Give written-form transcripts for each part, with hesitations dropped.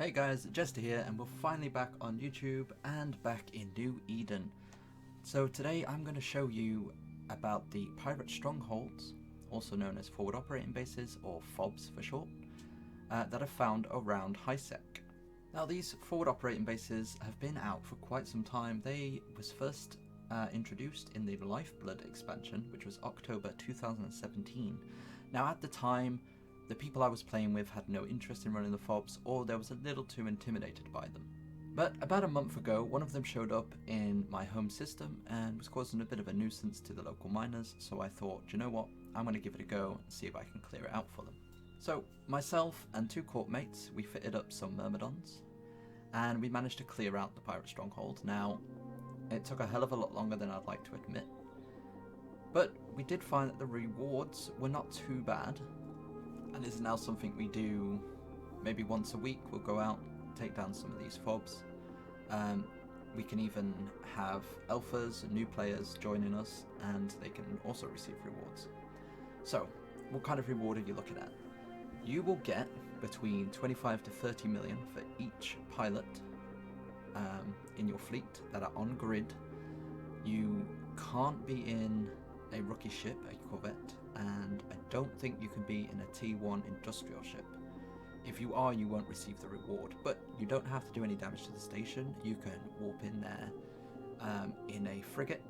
Hey guys, Jester here, and we're finally back on YouTube and back in New Eden. So today I'm going to show you about the pirate strongholds, also known as forward operating bases or FOBs for short, that are found around HiSec. Now these forward operating bases have been out for quite some time. They was first introduced in the Lifeblood expansion, which was October 2017. Now at the time, the people I was playing with had no interest in running the FOBs, or they was a little too intimidated by them. But about a month ago, one of them showed up in my home system and was causing a bit of a nuisance to the local miners, so I thought, you know what, I'm going to give it a go and see if I can clear it out for them. So myself and two court mates, we fitted up some myrmidons, and we managed to clear out the pirate stronghold. Now, it took a hell of a lot longer than I'd like to admit, but we did find that the rewards were not too bad. And this is now something we do maybe once a week. We'll go out, take down some of these FOBs. We can even have alphas and new players joining us, and they can also receive rewards. So, what kind of reward are you looking at? You will get between 25 to 30 million for each pilot in your fleet that are on grid. You can't be in a rookie ship, a corvette, and I don't think you can be in a T1 industrial ship. If you are, you won't receive the reward, but you don't have to do any damage to the station. You can warp in there in a frigate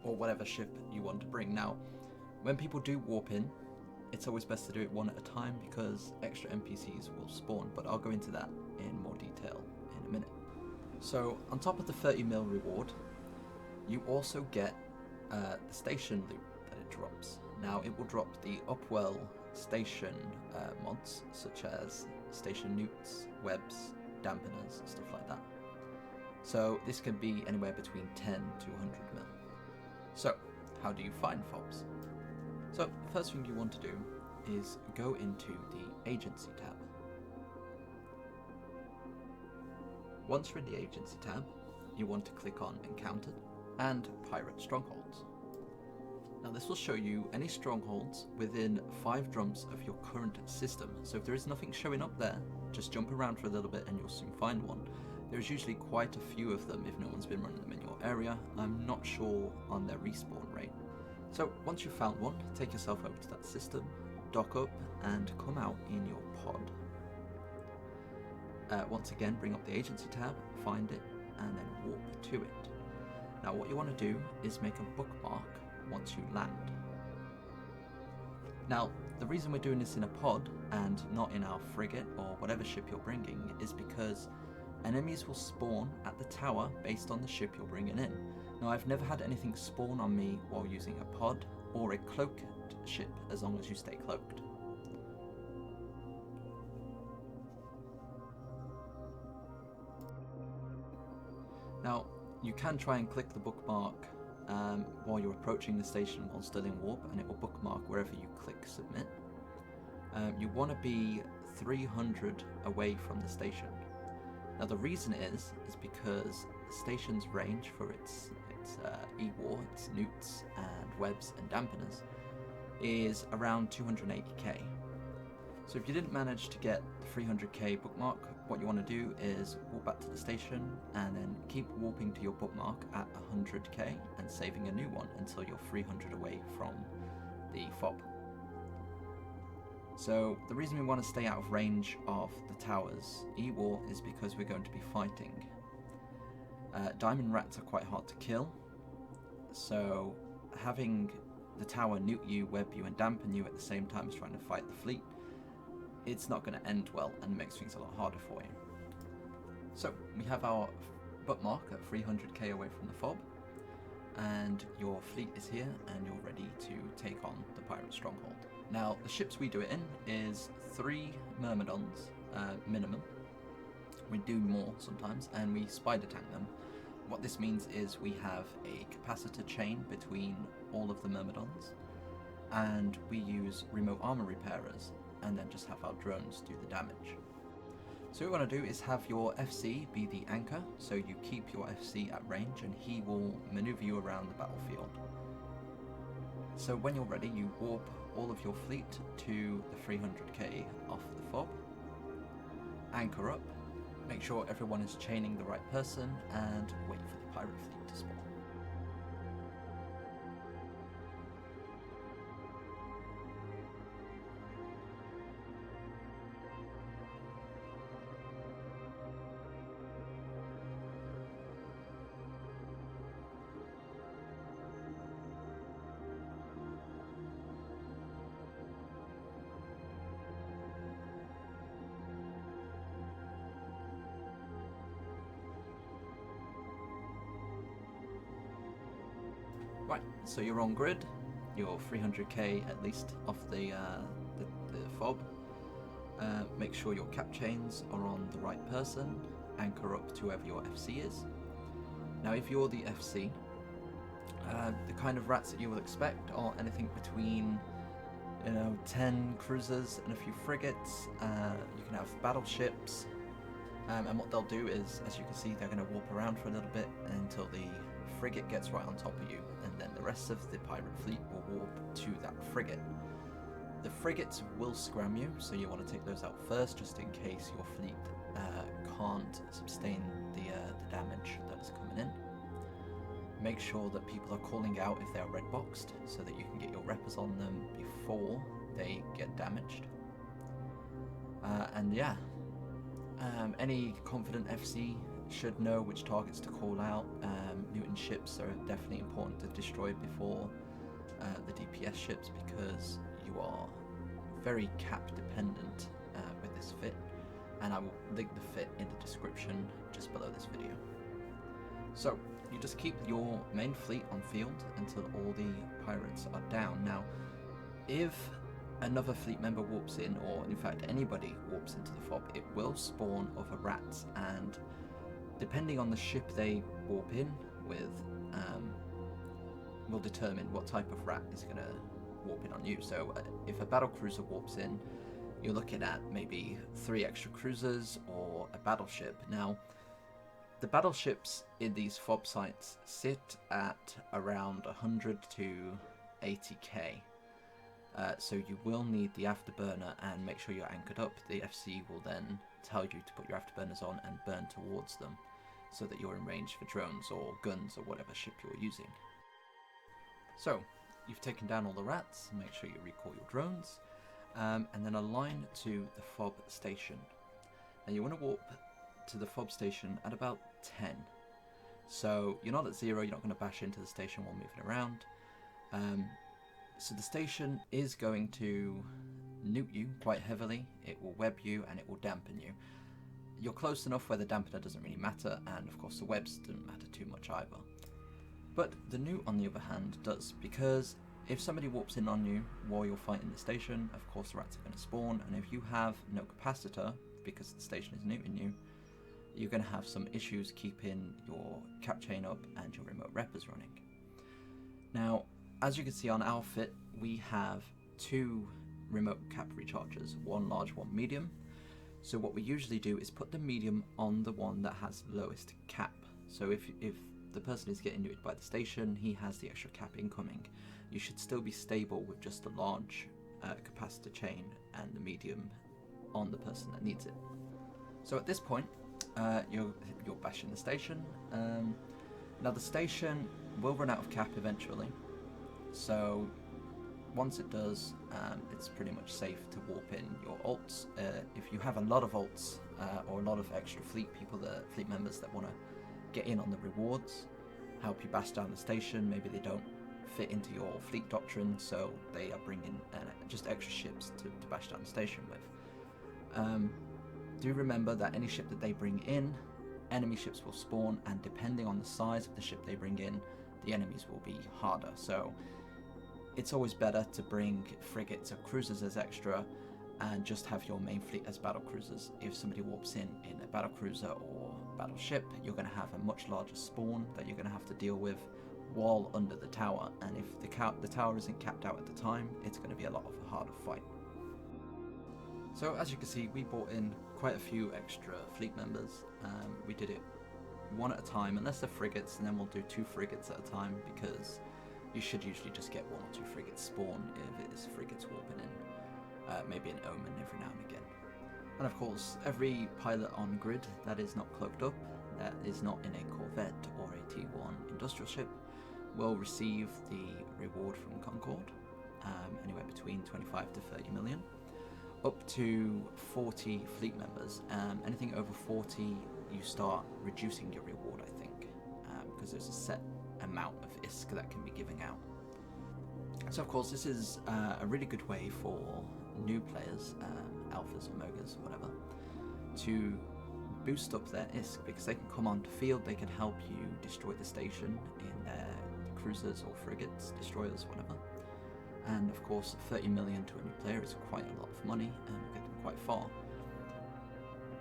or whatever ship you want to bring. Now, when people do warp in, it's always best to do it one at a time because extra NPCs will spawn, but I'll go into that in more detail in a minute. So, on top of the 30 mil reward, you also get the station loot that it drops. Now it will drop the Upwell station mods, such as station newts, webs, dampeners, stuff like that. So this can be anywhere between 10 to 100 mil. So how do you find FOBs? So the first thing you want to do is go into the agency tab. Once you're in the agency tab, you want to click on Encountered and Pirate Strongholds. Now this will show you any strongholds within 5 drums of your current system. So if there is nothing showing up there, just jump around for a little bit and you'll soon find one. There's usually quite a few of them if no one's been running them in your area. I'm not sure on their respawn rate. So once you've found one, take yourself over to that system, dock up and come out in your pod. Once again, bring up the agency tab, find it, and then warp to it. Now what you want to do is make a bookmark once you land. Now, the reason we're doing this in a pod and not in our frigate or whatever ship you're bringing is because enemies will spawn at the tower based on the ship you're bringing in. Now, I've never had anything spawn on me while using a pod or a cloaked ship as long as you stay cloaked. Now, you can try and click the bookmark while you're approaching the station while still in warp, and it will bookmark wherever you click submit. You want to be 300 away from the station. Now the reason is because the station's range for its E-War, its newts and webs and dampeners is around 280k. So if you didn't manage to get the 300k bookmark, what you want to do is walk back to the station and then keep warping to your bookmark at 100k and saving a new one until you're 300 away from the FOB. So the reason we want to stay out of range of the towers E-War is because we're going to be fighting. Diamond rats are quite hard to kill, so having the tower newt you, web you and dampen you at the same time as trying to fight the fleet, it's not going to end well and makes things a lot harder for you. So we have our bookmark at 300k away from the FOB, and your fleet is here and you're ready to take on the pirate stronghold. Now the ships we do it in is 3 myrmidons minimum. We do more sometimes, and we spider tank them. What this means is we have a capacitor chain between all of the myrmidons, and we use remote armor repairers, and then just have our drones do the damage. So what we want to do is have your FC be the anchor, so you keep your FC at range and he will maneuver you around the battlefield. So when you're ready, you warp all of your fleet to the 300k off the FOB, anchor up, Make sure everyone is chaining the right person and wait for the pirate fleet to spawn. Right, so you're on grid, you're 300k at least off the FOB. Make sure your cap chains are on the right person, anchor up to whoever your FC is. Now if you're the FC, the kind of rats that you will expect are anything between 10 cruisers and a few frigates. You can have battleships, and what they'll do is, as you can see, they're going to warp around for a little bit until the frigate gets right on top of you, and then the rest of the pirate fleet will warp to that frigate. The frigates will scram you, so you want to take those out first, just in case your fleet can't sustain the damage that is coming in. Make sure that people are calling out if they are red boxed, so that you can get your reppers on them before they get damaged. And yeah, any confident FC should know which targets to call out. Newton ships are definitely important to destroy before the DPS ships, because you are very cap dependent with this fit, and I will link the fit in the description just below this video. So you just keep your main fleet on field until all the pirates are down. Now if another fleet member warps in, or in fact anybody warps into the FOB, it will spawn other rats, and depending on the ship they warp in with, will determine what type of rat is going to warp in on you. So if a battle cruiser warps in, you're looking at maybe 3 extra cruisers or a battleship. Now the battleships in these FOB sites sit at around 100 to 80k. So you will need the afterburner, and make sure you're anchored up. The FC will then tell you to put your afterburners on and burn towards them, so that you're in range for drones or guns or whatever ship you're using. So you've taken down all the rats, make sure you recall your drones, and then align to the FOB station. Now you want to warp to the FOB station at about 10. So you're not at 0, you're not going to bash into the station while moving around. So the station is going to nuke you quite heavily, it will web you and it will dampen you. You're close enough where the dampener doesn't really matter, and of course the webs don't matter too much either. But the nuke, on the other hand, does, because if somebody warps in on you while you're fighting the station, of course the rats are going to spawn, and if you have no capacitor, because the station is nuking you, you're going to have some issues keeping your cap chain up and your remote reppers running. Now, as you can see on our fit, we have 2 remote cap rechargers, one large, one medium. So what we usually do is put the medium on the one that has lowest cap. So if the person is getting nuked by the station, he has the extra cap incoming. You should still be stable with just the large capacitor chain and the medium on the person that needs it. So at this point, you're bashing the station. Now the station will run out of cap eventually. So once it does, it's pretty much safe to warp in your ults. If you have a lot of ults or a lot of extra fleet members that want to get in on the rewards, help you bash down the station, maybe they don't fit into your fleet doctrine, so they are bringing just extra ships to bash down the station with. Do remember that any ship that they bring in, enemy ships will spawn, and depending on the size of the ship they bring in, the enemies will be harder. So it's always better to bring frigates or cruisers as extra and just have your main fleet as battle cruisers. If somebody warps in a battle cruiser or battleship, you're going to have a much larger spawn that you're going to have to deal with while under the tower, and if the tower isn't capped out at the time, it's going to be a lot of a harder fight. So as you can see, we brought in quite a few extra fleet members. We did it one at a time, unless they're frigates, and then we'll do 2 frigates at a time, because you should usually just get 1 or 2 frigates spawn if it is frigates warping in. Maybe an omen every now and again. And of course, every pilot on grid that is not cloaked up, that is not in a Corvette or a T1 industrial ship, will receive the reward from Concord, anywhere between 25 to 30 million, up to 40 fleet members. Anything over 40, you start reducing your reward, I think, because there's a set amount of ISK that can be given out. So of course, this is a really good way for new players, alphas, omegas, whatever, to boost up their ISK, because they can come onto field, they can help you destroy the station in their cruisers or frigates, destroyers, whatever. And of course, 30 million to a new player is quite a lot of money and will get them quite far.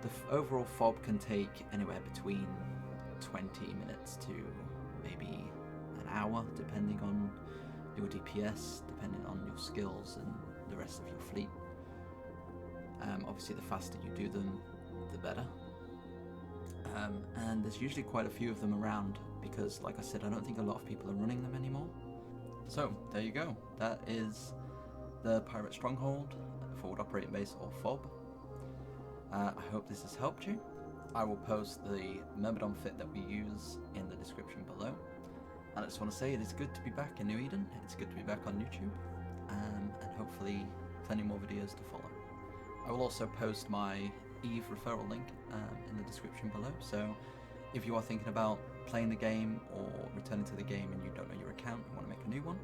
The overall FOB can take anywhere between 20 minutes to maybe an hour, depending on your DPS, depending on your skills and the rest of your fleet. Obviously, the faster you do them, the better. And there's usually quite a few of them around because, like I said, I don't think a lot of people are running them anymore. So there you go. That is the Pirate Stronghold forward operating base, or FOB. I hope this has helped you. I will post the Myrmidon fit that we use in the description below. And I just want to say it is good to be back in New Eden. It's good to be back on YouTube, and hopefully plenty more videos to follow. I will also post my Eve referral link in the description below, so if you are thinking about playing the game or returning to the game and you don't know your account and want to make a new one,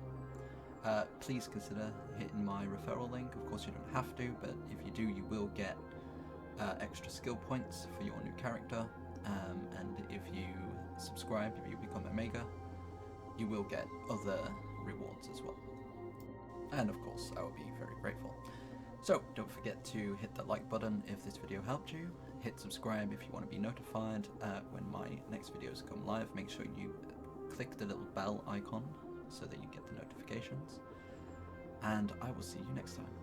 please consider hitting my referral link. Of course you don't have to, but if you do, you will get extra skill points for your new character, and if you subscribe, if you become a mega, you will get other rewards as well. And of course I will be very grateful. So don't forget to hit that like button if this video helped you. Hit subscribe if you want to be notified when my next videos come live. Make sure you click the little bell icon so that you get the notifications. And I will see you next time.